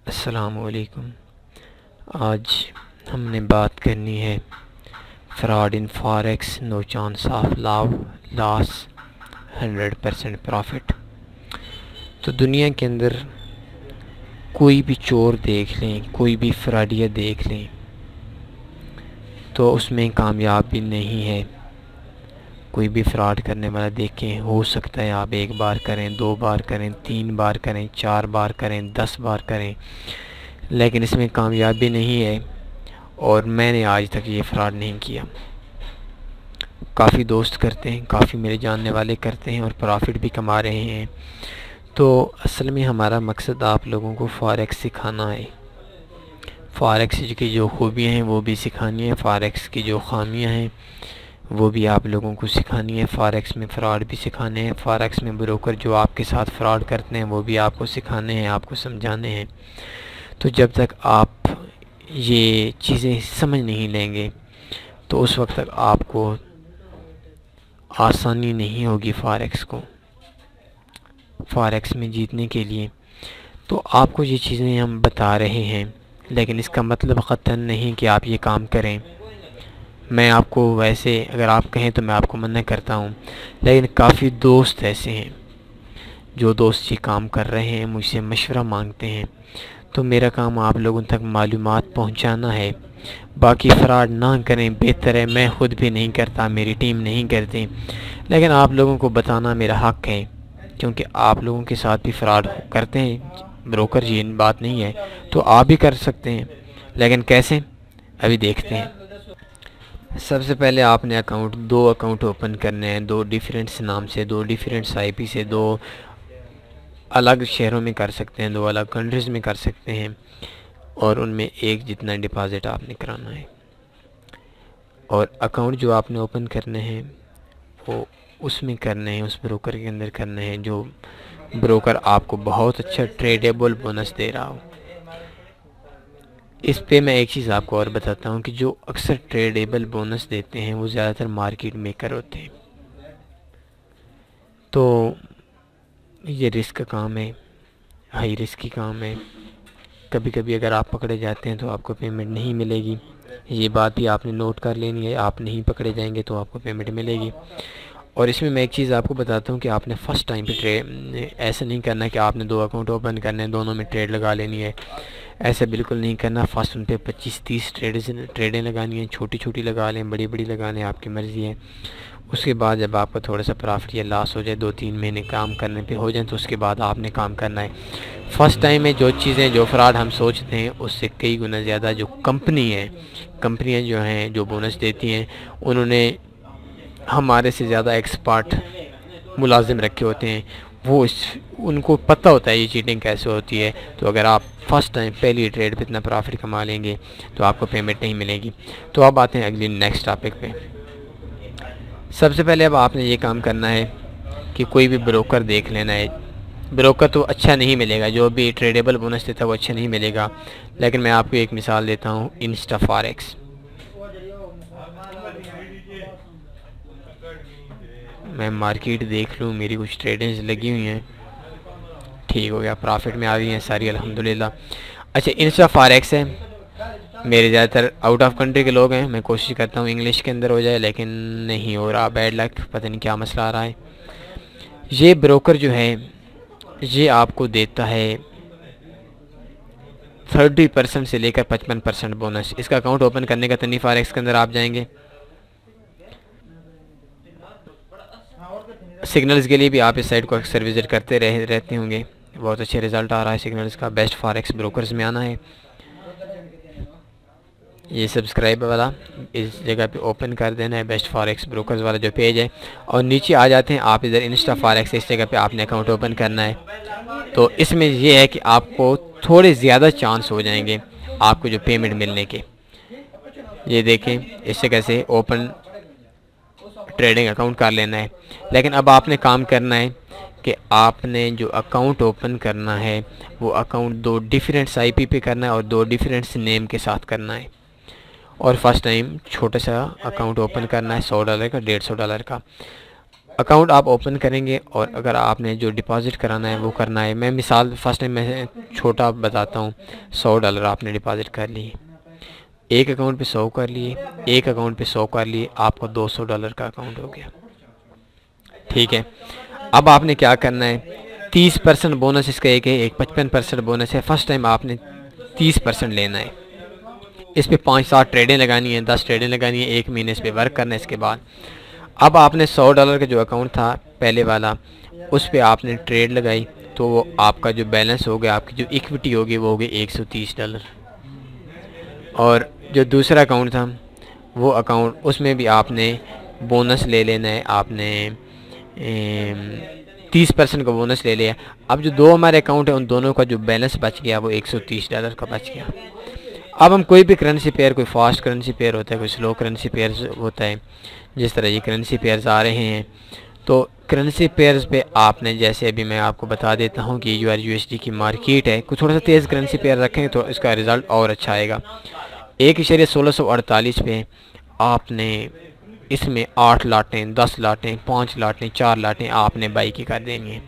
अस्सलामुअलैकुम। आज हमने बात करनी है fraud in forex, no chance of loss, 100% profit. तो दुनिया के अंदर कोई भी चोर देख लें, कोई भी फ्रॉडिया देख लें, तो उसमें कामयाबी नहीं है। कोई भी फ्रॉड करने वाला देखें, हो सकता है आप एक बार करें, 2 बार करें, 3 बार करें, 4 बार करें, 10 बार करें, लेकिन इसमें कामयाबी नहीं है। और मैंने आज तक ये फ्रॉड नहीं किया। काफ़ी दोस्त करते हैं, काफ़ी मेरे जानने वाले करते हैं और प्रॉफिट भी कमा रहे हैं। तो असल में हमारा मकसद आप लोगों को फॉरेक्स सिखाना है। फॉरेक्स की जो खूबियाँ हैं वो भी सिखानी है, फॉरेक्स की जो खामियाँ हैं वो भी आप लोगों को सिखानी है, फॉरेक्स में फ़्रॉड भी सिखाने हैं, फॉरेक्स में ब्रोकर जो आपके साथ फ़्रॉड करते हैं वो भी आपको सिखाने हैं, आपको समझाने हैं। तो जब तक आप ये चीज़ें समझ नहीं लेंगे तो उस वक्त तक आपको आसानी नहीं होगी फॉरेक्स में जीतने के लिए। तो आपको ये चीज़ें हम बता रहे हैं, लेकिन इसका मतलब क़तन नहीं कि आप ये काम करें। मैं आपको वैसे अगर आप कहें तो मैं आपको मना करता हूँ, लेकिन काफ़ी दोस्त ऐसे हैं जो दोस्त ये काम कर रहे हैं, मुझसे मशवरा मांगते हैं। तो मेरा काम आप लोगों तक मालूमात पहुँचाना है। बाकी फ़्रॉड ना करें बेहतर है। मैं ख़ुद भी नहीं करता, मेरी टीम नहीं करती, लेकिन आप लोगों को बताना मेरा हक़ है, क्योंकि आप लोगों के साथ भी फ़्रॉड करते हैं ब्रोकर जी, इन बात नहीं है। तो आप भी कर सकते हैं, लेकिन कैसे, अभी देखते हैं। सबसे पहले आपने दो अकाउंट ओपन करने हैं, 2 डिफरेंट नाम से, 2 डिफरेंट आईपी से, 2 अलग शहरों में कर सकते हैं, 2 अलग कंट्रीज़ में कर सकते हैं, और उनमें एक जितना डिपॉज़िट आपने कराना है। और अकाउंट जो आपने ओपन करने हैं वो उसमें करने हैं, उस ब्रोकर के अंदर करने हैं जो ब्रोकर आपको बहुत अच्छा ट्रेडेबल बोनस दे रहा हो। इस पे मैं एक चीज़ आपको और बताता हूँ कि जो अक्सर ट्रेडेबल बोनस देते हैं वो ज़्यादातर मार्केट मेकर होते हैं। तो ये रिस्क का काम है, हाई रिस्क की काम है। कभी कभी अगर आप पकड़े जाते हैं तो आपको पेमेंट नहीं मिलेगी, ये बात भी आपने नोट कर लेनी है। आप नहीं पकड़े जाएंगे तो आपको पेमेंट मिलेगी। और इसमें मैं एक चीज़ आपको बताता हूँ कि आपने फ़र्स्ट टाइम पे ऐसा नहीं करना कि आपने 2 अकाउंट ओपन करने हैं, दोनों में ट्रेड लगा लेनी है। ऐसा बिल्कुल नहीं करना। फ़र्स्ट उन पे 25-30 ट्रेडें लगानी हैं, छोटी छोटी लगा लें, बड़ी बड़ी लगा लें, आपकी मर्ज़ी है। उसके बाद जब आपका थोड़ा सा प्रॉफिट या लॉस हो जाए, 2-3 महीने काम करने पे हो जाए, तो उसके बाद आपने काम करना है। फ़र्स्ट टाइम में जो चीज़ें, जो फ्रॉड हम सोचते हैं उससे कई गुना ज़्यादा जो कंपनियाँ जो हैं जो बोनस देती हैं, उन्होंने हमारे से ज़्यादा एक्सपर्ट मुलाजिम रखे होते हैं। उनको पता होता है ये चीटिंग कैसे होती है। तो अगर आप फर्स्ट टाइम पहली ट्रेड पे इतना प्रॉफिट कमा लेंगे तो आपको पेमेंट नहीं मिलेगी। तो अब आते हैं अगली नेक्स्ट टॉपिक पे। सबसे पहले अब आपने ये काम करना है कि कोई भी ब्रोकर देख लेना है। ब्रोकर तो अच्छा नहीं मिलेगा, जो भी ट्रेडेबल बोनस देता है वो अच्छा नहीं मिलेगा, लेकिन मैं आपको एक मिसाल देता हूँ, इंस्टा फॉरेक्स। मैं मार्केट देख लूँ, मेरी कुछ ट्रेडिंग्स लगी हुई हैं, ठीक हो गया, प्रॉफिट में आ गई हैं सारी अल्हम्दुलिल्लाह। अच्छा, इंस्टा फॉरेक्स है, मेरे ज़्यादातर आउट ऑफ कंट्री के लोग हैं। मैं कोशिश करता हूँ इंग्लिश के अंदर हो जाए, लेकिन नहीं हो रहा, बैड लक, पता नहीं क्या मसला आ रहा है। ये ब्रोकर जो है ये आपको देता है 30% से लेकर 55% बोनस। इसका अकाउंट ओपन करने का तनी फॉरेक्स के अंदर आप जाएंगे, सिग्नल्स के लिए भी आप इस साइट को अक्सर विज़िट करते रहते होंगे। बहुत अच्छे रिज़ल्ट आ रहा है सिग्नल्स का। बेस्ट फॉरेक्स ब्रोकर्स में आना है, ये सब्सक्राइब वाला इस जगह पे ओपन कर देना है, बेस्ट फॉरेक्स ब्रोकर्स वाला जो पेज है, और नीचे आ जाते हैं आप इधर इंस्टा फॉरेक्स, इस जगह पे आपने अकाउंट ओपन करना है। तो इसमें ये है कि आपको थोड़े ज़्यादा चांस हो जाएंगे आपको जो पेमेंट मिलने के। ये देखें, इस जगह से ओपन ट्रेडिंग अकाउंट कर लेना है। लेकिन अब आपने काम करना है कि आपने जो अकाउंट ओपन करना है वो अकाउंट 2 डिफरेंट आईपी पे करना है और 2 डिफरेंट नेम के साथ करना है। और फर्स्ट टाइम छोटा सा अकाउंट ओपन करना है, $100 का, $150 का। अकाउंट आप ओपन करेंगे और अगर आपने जो डिपॉज़िट कराना है वो करना है। मैं मिसाल फर्स्ट टाइम मैं छोटा बताता हूँ। $100 आपने डिपॉज़िट कर लिए, एक अकाउंट पे 100 कर लिए, एक अकाउंट पे 100 कर लिए, आपका $200 का अकाउंट हो गया। ठीक है, अब आपने क्या करना है, 30% बोनस इसका एक है, एक 55% बोनस है। फर्स्ट टाइम आपने 30% लेना है। इस पे 5-7 ट्रेडें लगानी है, 10 ट्रेडें लगानी है, 1 महीने इस पे वर्क करना है। इसके बाद अब आपने $100 का जो अकाउंट था पहले वाला, उस पे आपने ट्रेड लगाई, तो वो आपका जो बैलेंस हो गया, आपकी जो इक्विटी होगी वो होगी $130। और जो दूसरा अकाउंट था वो अकाउंट, उसमें भी आपने बोनस ले लेना है। आपने 30% का बोनस ले लिया। अब जो दो हमारे अकाउंट है उन दोनों का जो बैलेंस बच गया वो $130 का बच गया। अब हम कोई भी करेंसी पेयर, कोई फास्ट करेंसी पेयर होता है, कोई स्लो करेंसी पेयर होता है, जिस तरह ये करेंसी पेयर्स आ रहे हैं, तो करेंसी पेयर्स पे आपने, जैसे अभी मैं आपको बता देता हूँ कि USD की मार्केट है, कुछ थोड़ा सा तेज़ करेंसी पेयर रखेंगे तो इसका रिज़ल्ट और अच्छा आएगा। 1.1648 पे आपने इसमें 8 लाटें, 10 लाटें, 5 लाटें, 4 लाटें आपने बाई की कर देनी है।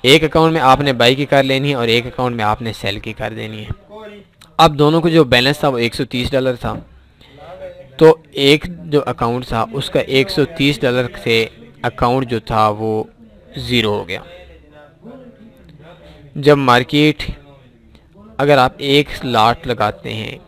एक अकाउंट में आपने बाई की कर लेनी है और एक अकाउंट में आपने सेल की कर देनी है। अब दोनों को जो बैलेंस था वो $130 था, तो एक जो अकाउंट था उसका $130 से अकाउंट जो था वो ज़ीरो हो गया। जब मार्केट, अगर आप एक लाट लगाते हैं,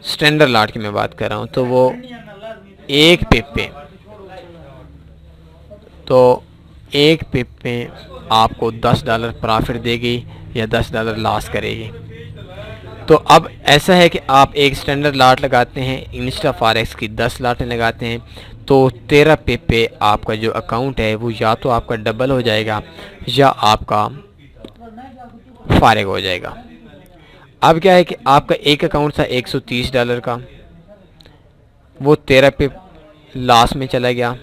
स्टैंडर्ड लाट की मैं बात कर रहा हूँ, तो वो एक पिप पे, तो एक पिप पे आपको $10 प्रॉफिट देगी या $10 लॉस करेगी। तो अब ऐसा है कि आप एक स्टैंडर्ड लाट लगाते हैं, इंस्टा फॉरेक्स की 10 लाटें लगाते हैं, तो 13 पिप पे आपका जो अकाउंट है वो या तो आपका डबल हो जाएगा या आपका फारिग हो जाएगा। अब क्या है कि आपका एक अकाउंट था $130 का, वो 13 पिप लॉस में चला गया,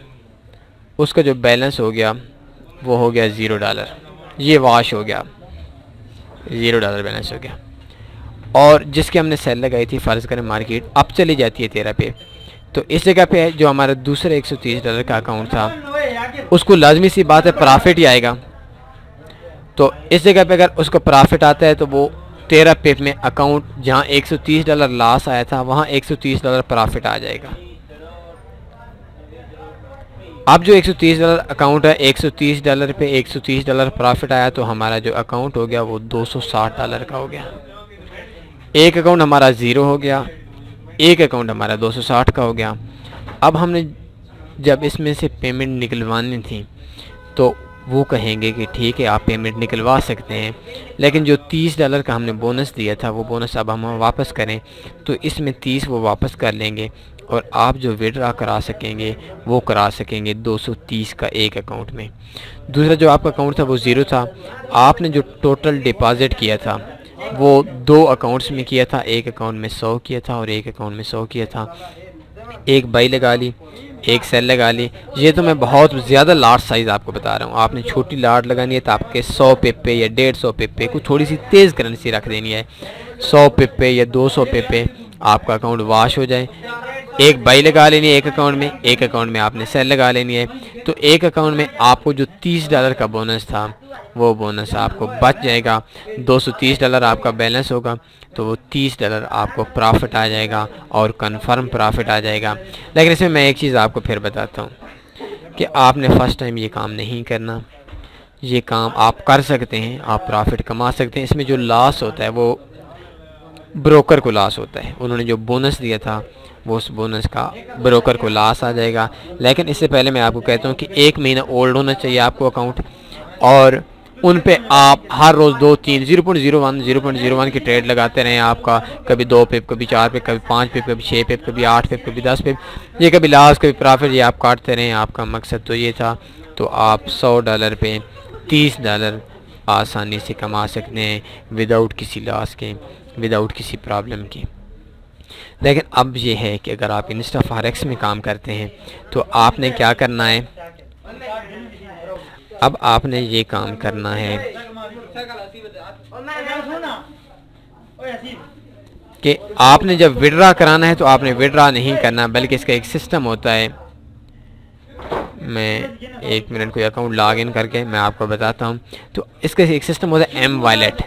उसका जो बैलेंस हो गया वो हो गया $0। ये वॉश हो गया, $0 बैलेंस हो गया। और जिसके हमने सेल लगाई थी, फ़र्ज़ करें मार्केट अब चली जाती है 13 पे, तो इस जगह पे जो हमारा दूसरा $130 का अकाउंट था उसको लाजमी सी बात है प्रॉफिट ही आएगा। तो इस जगह पे अगर उसको प्रॉफिट आता है तो वो 13 पिप में अकाउंट जहाँ $130 लॉस आया था वहाँ $130 प्रॉफिट आ जाएगा। अब जो $130 अकाउंट है, $130 पे $130 प्रॉफिट आया, तो हमारा जो अकाउंट हो गया वो $260 का हो गया। एक अकाउंट हमारा ज़ीरो हो गया, एक अकाउंट हमारा 260 का हो गया। अब हमने जब इसमें से पेमेंट निकलवानी थी तो वो कहेंगे कि ठीक है आप पेमेंट निकलवा सकते हैं, लेकिन जो $30 का हमने बोनस दिया था वो बोनस अब हम वापस करें, तो इसमें 30 वो वापस कर लेंगे और आप जो विड्रॉ करा सकेंगे वो करा सकेंगे 230 का एक अकाउंट में। दूसरा जो आपका अकाउंट था वो ज़ीरो था, आपने जो टोटल डिपॉज़िट किया था वो दो अकाउंट्स में किया था, एक अकाउंट में 100 किया था और एक अकाउंट में 100 किया था। एक बाई लगा ली, एक सेल लगा ली। ये तो मैं बहुत ज़्यादा लार्ज साइज़ आपको बता रहा हूँ। आपने छोटी लाट लगानी है तो आपके 100 पिप पे या 150 पिप पे कुछ थोड़ी सी तेज़ करेंसी रख देनी है, 100 पिप पे या 200 पिप पे आपका अकाउंट वॉश हो जाए। एक बाई लगा लेनी है एक अकाउंट में, एक अकाउंट में आपने सेल लगा लेनी है, तो एक अकाउंट में आपको जो $30 का बोनस था वो बोनस आपको बच जाएगा। $230 आपका बैलेंस होगा, तो वो $30 आपको प्रॉफिट आ जाएगा और कंफर्म प्रॉफिट आ जाएगा। लेकिन इसमें मैं एक चीज़ आपको फिर बताता हूँ कि आपने फ़र्स्ट टाइम ये काम नहीं करना। ये काम आप कर सकते हैं, आप प्रॉफिट कमा सकते हैं। इसमें जो लॉस होता है वो ब्रोकर को लॉस होता है। उन्होंने जो बोनस दिया था वो उस बोनस का ब्रोकर को लॉस आ जाएगा। लेकिन इससे पहले मैं आपको कहता हूँ कि 1 महीना ओल्ड होना चाहिए आपको अकाउंट, और उन पे आप हर रोज़ 2-3 0.01 की ट्रेड लगाते रहें। आपका कभी 2 पिप, कभी 4 पिप, कभी 5 पिप, कभी 6 पिप, कभी 8 पिप, कभी 10 पिप, ये कभी लॉस कभी प्रॉफिट, ये आप काटते रहें। आपका मकसद तो ये था, तो आप $100 पे $30 आसानी से कमा सकते हैं विदाउट किसी लॉस के, विदाउट किसी प्रॉब्लम के। लेकिन अब ये है कि अगर आप इंस्टा फॉरेक्स में काम करते हैं तो आपने क्या करना है, अब आपने ये काम करना है कि आपने जब विड्रॉ कराना है तो आपने विड्रॉ नहीं करना, बल्कि इसका एक सिस्टम होता है। मैं 1 मिनट कोई अकाउंट लॉग इन करके मैं आपको बताता हूँ। तो इसका एक सिस्टम होता है एम वॉलेट।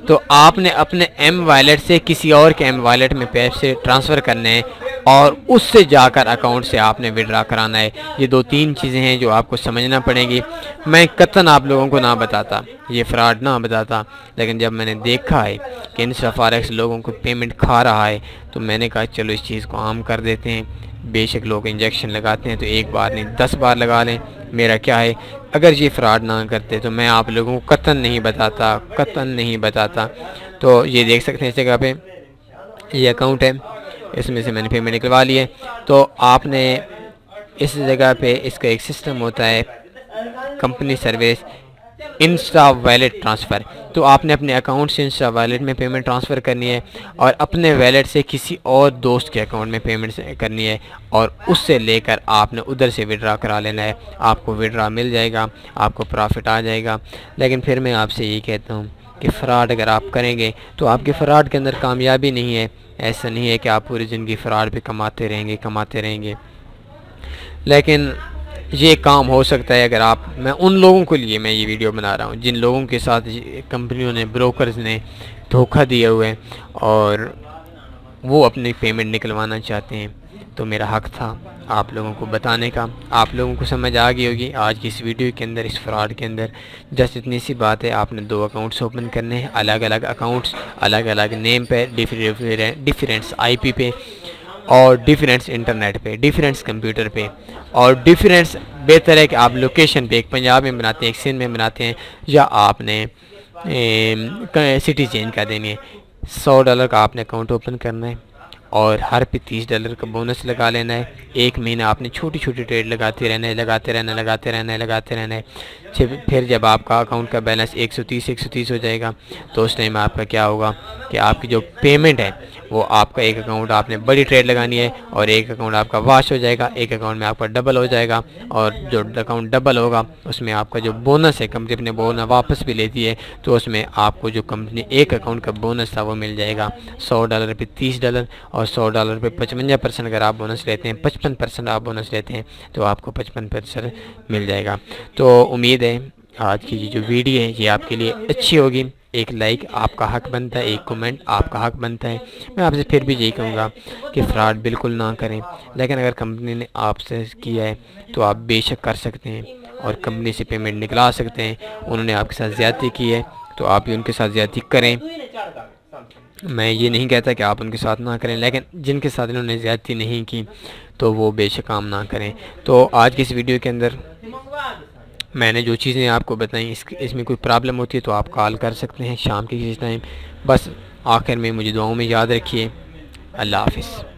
तो आपने अपने एम वॉलेट से किसी और के एम वॉलेट में पैसे ट्रांसफ़र करने हैं और उससे जाकर अकाउंट से आपने विड्रा कराना है। ये 2-3 चीज़ें हैं जो आपको समझना पड़ेंगी। मैं कतई आप लोगों को ना बताता, ये फ्रॉड ना बताता, लेकिन जब मैंने देखा है कि InstaForex लोगों को पेमेंट खा रहा है तो मैंने कहा चलो इस चीज़ को आम कर देते हैं। बेशक लोग इंजेक्शन लगाते हैं तो एक बार नहीं 10 बार लगा लें। मेरा क्या है, अगर ये फ्रॉड ना करते तो मैं आप लोगों को कतई नहीं बताता। तो ये देख सकते हैं इस जगह पे ये अकाउंट है, इसमें से मैंने पेमेंट निकलवा ली है। तो आपने इस जगह पे इसका एक सिस्टम होता है company service Insta wallet transfer. तो आपने अपने अकाउंट से इंस्टा वॉलेट में पेमेंट ट्रांसफ़र करनी है और अपने वॉलेट से किसी और दोस्त के अकाउंट में पेमेंट करनी है और उससे लेकर आपने उधर से विड्रा करा लेना है। आपको विड्रा मिल जाएगा, आपको प्रॉफिट आ जाएगा। लेकिन फिर मैं आपसे यही कहता हूँ कि फ़्रॉड अगर आप करेंगे तो आपके फ़्रॉड के अंदर कामयाबी नहीं है। ऐसा नहीं है कि आप पूरी ज़िंदगी फ़्रॉड पे कमाते रहेंगे। लेकिन ये काम हो सकता है अगर आप, मैं उन लोगों के लिए मैं ये वीडियो बना रहा हूँ जिन लोगों के साथ कंपनियों ने, ब्रोकर्स ने धोखा दिया हुआ है और वो अपनी पेमेंट निकलवाना चाहते हैं। तो मेरा हक था आप लोगों को बताने का। आप लोगों को समझ आ गई होगी आज की इस वीडियो के अंदर, इस फ्रॉड के अंदर। जस्ट इतनी सी बात है, आपने 2 अकाउंट्स ओपन करने हैं, अलग अलग अकाउंट्स, अलग अलग नेम पे, डिफरेंट IP पे और डिफरेंट इंटरनेट पे, डिफरेंट कंप्यूटर पे और डिफरेंट, बेहतर है कि आप लोकेशन पे, एक पंजाब में बनाते हैं, एक सिंध में बनाते हैं, या आपने सिटी चेंज कर देनी है। $100 का आपने अकाउंट ओपन करना है और हर पे $30 का बोनस लगा लेना है। 1 महीना आपने छोटी छोटी ट्रेड लगाते रहना है। फिर जब आपका अकाउंट का बैलेंस 130 हो जाएगा तो उस टाइम आपका क्या होगा कि आपकी जो पेमेंट है वो आपका, एक अकाउंट आपने बड़ी ट्रेड लगानी है और एक अकाउंट आपका वॉश हो जाएगा, एक अकाउंट में आपका डबल हो जाएगा। और जो अकाउंट डबल होगा उसमें आपका जो बोनस है, कंपनी अपने बोनस वापस भी लेती है, तो उसमें आपको जो कंपनी एक अकाउंट का बोनस था वो मिल जाएगा। $100 पे $30 और $100 पे 55% अगर आप बोनस लेते हैं, 55% आप बोनस लेते हैं तो आपको 55% मिल जाएगा। तो उम्मीद है आज की जो वीडियो है ये आपके लिए अच्छी होगी। एक लाइक आपका हक बनता है, एक कमेंट आपका हक बनता है। मैं आपसे फिर भी यही कहूँगा कि फ्रॉड बिल्कुल ना करें, लेकिन अगर कंपनी ने आपसे किया है तो आप बेशक कर सकते हैं और कंपनी से पेमेंट निकला सकते हैं। उन्होंने आपके साथ ज़्यादती की है तो आप भी उनके साथ ज़्यादती करें। मैं ये नहीं कहता कि आप उनके साथ ना करें, लेकिन जिनके साथ इन्होंने ज़्यादती नहीं की तो वो बेशक काम ना करें। तो आज की इस वीडियो के अंदर मैंने जो चीज़ें आपको बताई, इसमें कोई प्रॉब्लम होती है तो आप कॉल कर सकते हैं शाम के किसी टाइम। बस आखिर में मुझे दुआओं में याद रखिए। अल्लाह हाफ़िज़।